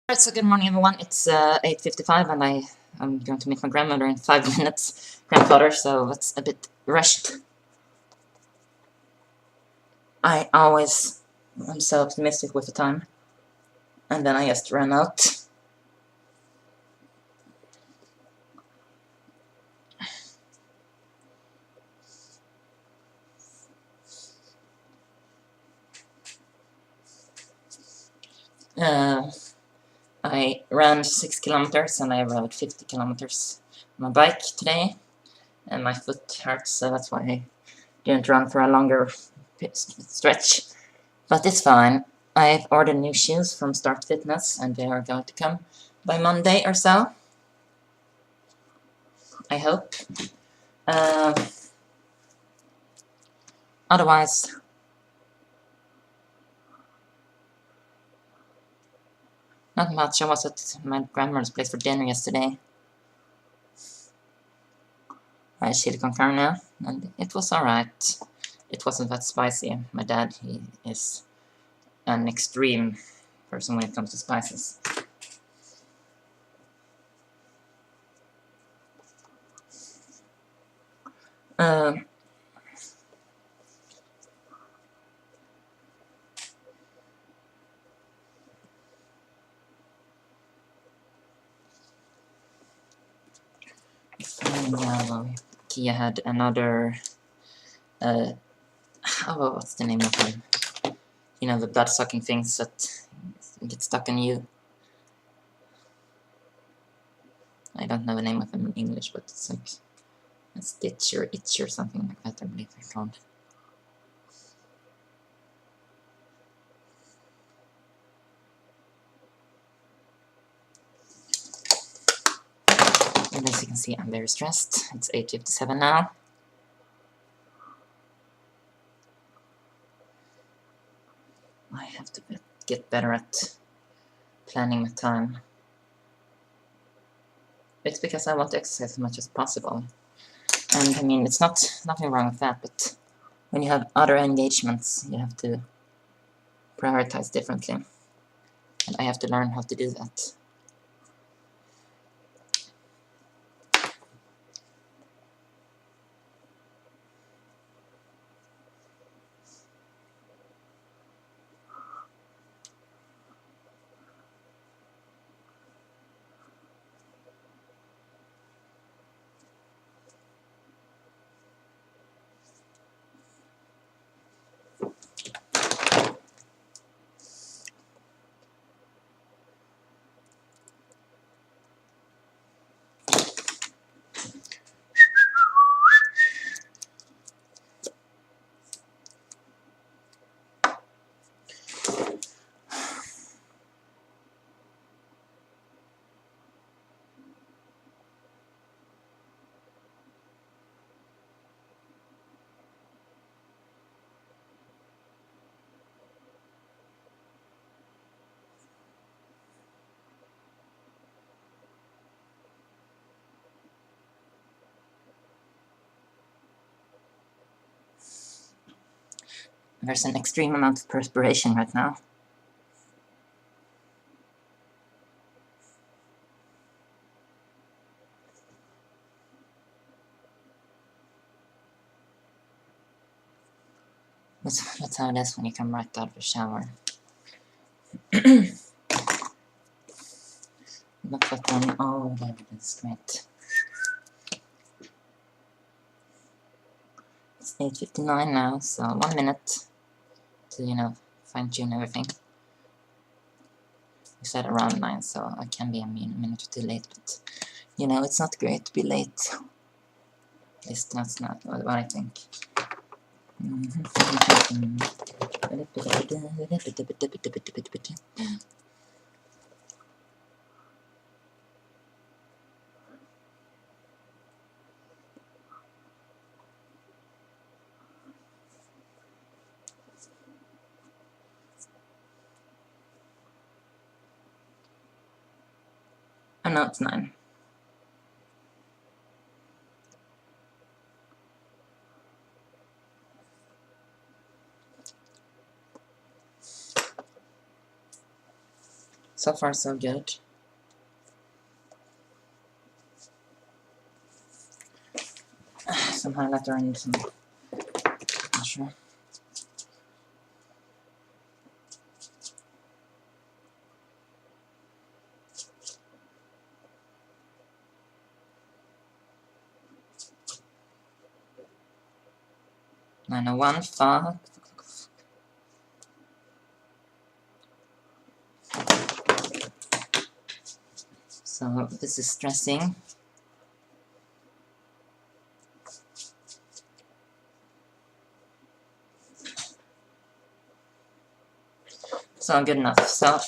Alright, so good morning everyone. It's 8:55 and I'm going to meet my grandmother in 5 minutes. Grandfather, so it's a bit rushed. I always am so optimistic with the time, and then I just run out. I ran 6 kilometers and I rode 50 kilometers on my bike today, and my foot hurts, so that's why I didn't run for a longer stretch. But it's fine. I've ordered new shoes from Start Fitness, and they are going to come by Monday or so. I hope. Otherwise, not much. I was at my grandmother's place for dinner yesterday. I had chili con carne, and it was alright. It wasn't that spicy. My dad, he is an extreme person when it comes to spices. Kia had another, oh, what's the name of them? You know, the blood-sucking things that get stuck on you. I don't know the name of them in English, but it's like a stitch or itch or something like that, I believe they're called. And as you can see, I'm very stressed. It's 8:57 now. I have to get better at planning my time. It's because I want to exercise as much as possible. And I mean, it's nothing wrong with that, but when you have other engagements, you have to prioritize differently. And I have to learn how to do that. There's an extreme amount of perspiration right now. That's how it is when you come right out of the shower. Look at them. Oh, there it is. Great. It's 8:59 now, so 1 minute to, you know, fine-tune everything. We said around 9, so I can be a minute or two late, but, you know, it's not great to be late. At least that's not what I think. Oh no, it's 9. So far, so good. Some highlighter and some... not sure. "901, fuck. So this is stressing. So good enough. So